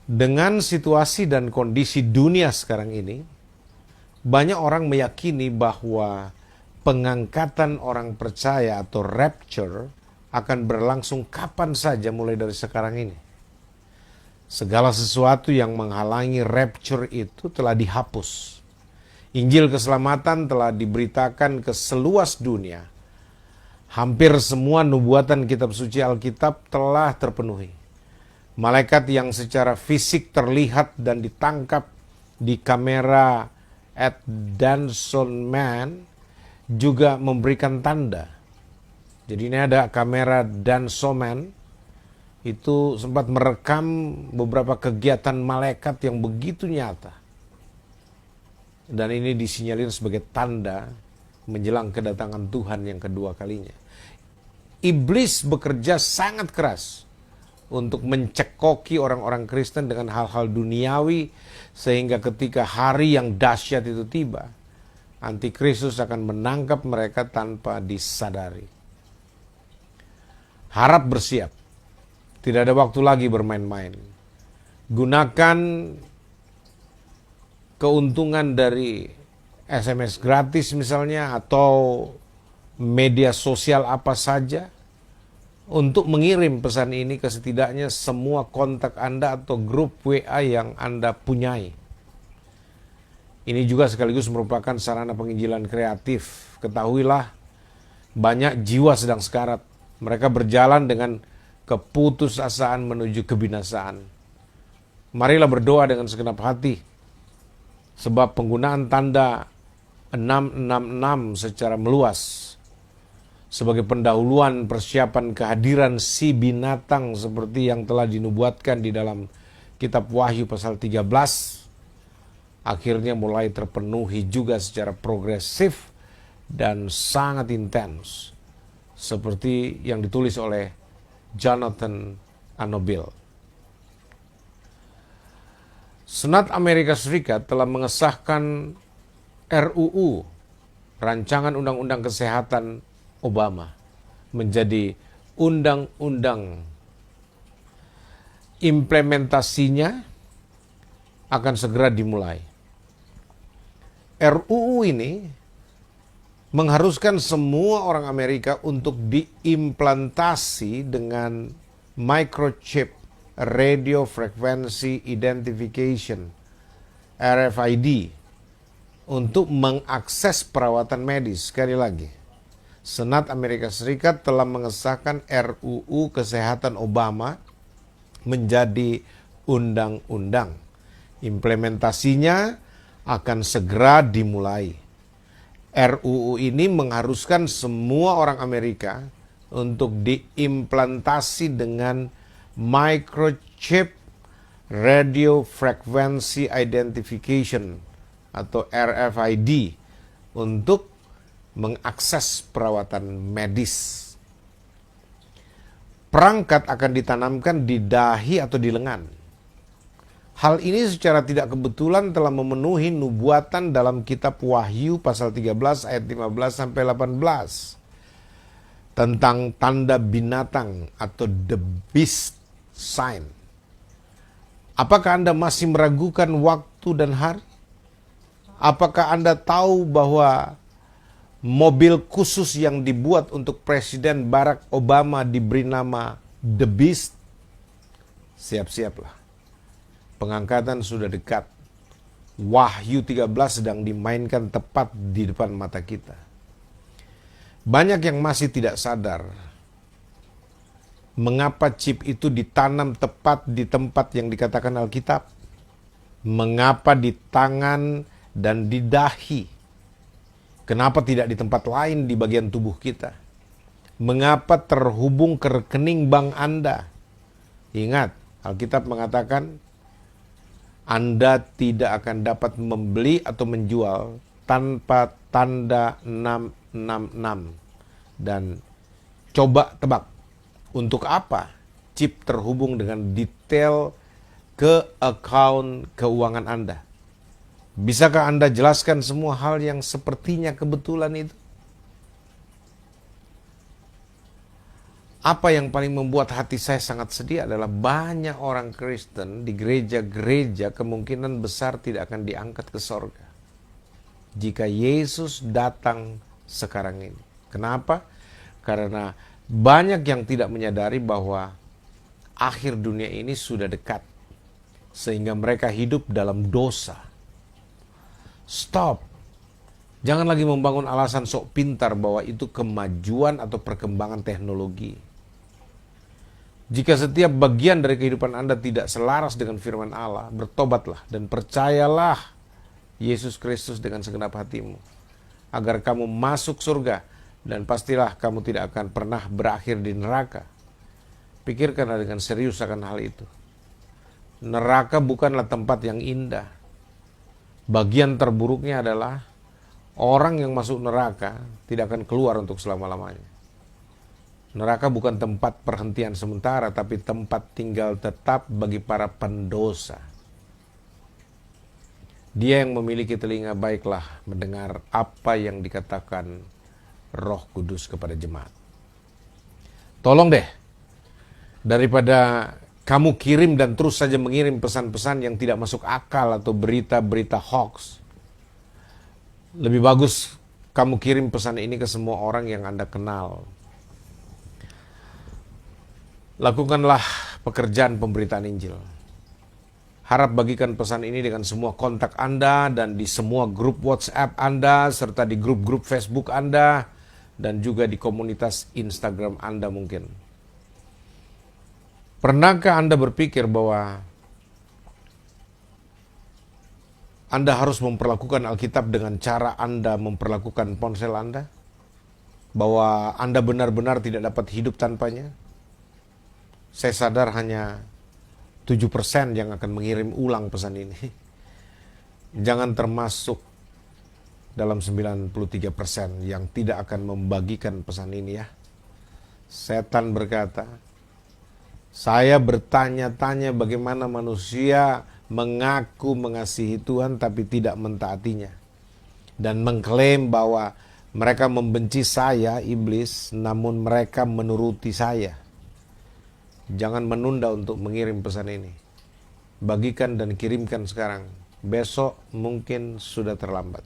Dengan situasi dan kondisi dunia sekarang ini, banyak orang meyakini bahwa pengangkatan orang percaya atau rapture akan berlangsung kapan saja mulai dari sekarang ini. Segala sesuatu yang menghalangi rapture itu telah dihapus. Injil keselamatan telah diberitakan ke seluas dunia. Hampir semua nubuatan kitab suci Alkitab telah terpenuhi. Malaikat yang secara fisik terlihat dan ditangkap di kamera at Danson Man juga memberikan tanda. Jadi ini ada kamera Danson Man, itu sempat merekam beberapa kegiatan malaikat yang begitu nyata. Dan ini disinyalir sebagai tanda menjelang kedatangan Tuhan yang kedua kalinya. Iblis bekerja sangat keras untuk mencekoki orang-orang Kristen dengan hal-hal duniawi, sehingga ketika hari yang dahsyat itu tiba, Antikristus akan menangkap mereka tanpa disadari. Harap bersiap. Tidak ada waktu lagi bermain-main. Gunakan keuntungan dari SMS gratis misalnya, atau media sosial apa saja, untuk mengirim pesan ini ke setidaknya semua kontak Anda atau grup WA yang Anda punyai. Ini juga sekaligus merupakan sarana penginjilan kreatif. Ketahuilah, banyak jiwa sedang sekarat. Mereka berjalan dengan keputusasaan menuju kebinasaan. Marilah berdoa dengan segenap hati, sebab penggunaan tanda 666 secara meluas sebagai pendahuluan persiapan kehadiran si binatang seperti yang telah dinubuatkan di dalam kitab Wahyu pasal 13, akhirnya mulai terpenuhi juga secara progresif dan sangat intens, seperti yang ditulis oleh Jonathan Anobil. Senat Amerika Serikat telah mengesahkan RUU, Rancangan Undang-Undang Kesehatan Obama, menjadi undang-undang. Implementasinya akan segera dimulai. RUU ini mengharuskan semua orang Amerika untuk diimplantasi dengan microchip, radio frequency identification, RFID, untuk mengakses perawatan medis. Sekali lagi, Senat Amerika Serikat telah mengesahkan RUU Kesehatan Obama menjadi undang-undang. Implementasinya akan segera dimulai. RUU ini mengharuskan semua orang Amerika untuk diimplantasi dengan microchip radio frequency identification atau RFID untuk mengakses perawatan medis. Perangkat akan ditanamkan di dahi atau di lengan. Hal ini secara tidak kebetulan telah memenuhi nubuatan dalam kitab Wahyu pasal 13 ayat 15 sampai 18 tentang tanda binatang atau the beast sign. Apakah Anda masih meragukan waktu dan hari? Apakah Anda tahu bahwa mobil khusus yang dibuat untuk Presiden Barack Obama diberi nama The Beast? Siap-siaplah. Pengangkatan sudah dekat. Wahyu 13 sedang dimainkan tepat di depan mata kita. Banyak yang masih tidak sadar mengapa chip itu ditanam tepat di tempat yang dikatakan Alkitab. Mengapa di tangan dan di dahi? Kenapa tidak di tempat lain di bagian tubuh kita? Mengapa terhubung ke rekening bank Anda? Ingat, Alkitab mengatakan Anda tidak akan dapat membeli atau menjual tanpa tanda 666. Dan coba tebak, untuk apa chip terhubung dengan detail ke account keuangan Anda? Bisakah Anda jelaskan semua hal yang sepertinya kebetulan itu? Apa yang paling membuat hati saya sangat sedih adalah banyak orang Kristen di gereja-gereja kemungkinan besar tidak akan diangkat ke sorga jika Yesus datang sekarang ini. Kenapa? Karena banyak yang tidak menyadari bahwa akhir dunia ini sudah dekat, sehingga mereka hidup dalam dosa. Stop. Jangan lagi membangun alasan sok pintar bahwa itu kemajuan atau perkembangan teknologi. Jika setiap bagian dari kehidupan Anda tidak selaras dengan firman Allah, bertobatlah dan percayalah Yesus Kristus dengan segenap hatimu, agar kamu masuk surga, dan pastilah kamu tidak akan pernah berakhir di neraka. Pikirkanlah dengan serius akan hal itu. Neraka bukanlah tempat yang indah. Bagian terburuknya adalah orang yang masuk neraka tidak akan keluar untuk selama-lamanya. Neraka bukan tempat perhentian sementara, tapi tempat tinggal tetap bagi para pendosa. Dia yang memiliki telinga baiklah mendengar apa yang dikatakan Roh Kudus kepada jemaat. Tolong deh, daripada kamu kirim dan terus saja mengirim pesan-pesan yang tidak masuk akal atau berita-berita hoax, lebih bagus kamu kirim pesan ini ke semua orang yang Anda kenal. Lakukanlah pekerjaan pemberitaan Injil. Harap bagikan pesan ini dengan semua kontak Anda dan di semua grup WhatsApp Anda, serta di grup-grup Facebook Anda, dan juga di komunitas Instagram Anda mungkin. Pernahkah Anda berpikir bahwa Anda harus memperlakukan Alkitab dengan cara Anda memperlakukan ponsel Anda? Bahwa Anda benar-benar tidak dapat hidup tanpanya? Saya sadar hanya 7% yang akan mengirim ulang pesan ini. Jangan termasuk dalam 93% yang tidak akan membagikan pesan ini ya. Setan berkata, saya bertanya-tanya bagaimana manusia mengaku mengasihi Tuhan tapi tidak mentaatinya. Dan mengklaim bahwa mereka membenci saya, iblis, namun mereka menuruti saya. Jangan menunda untuk mengirim pesan ini. Bagikan dan kirimkan sekarang. Besok mungkin sudah terlambat.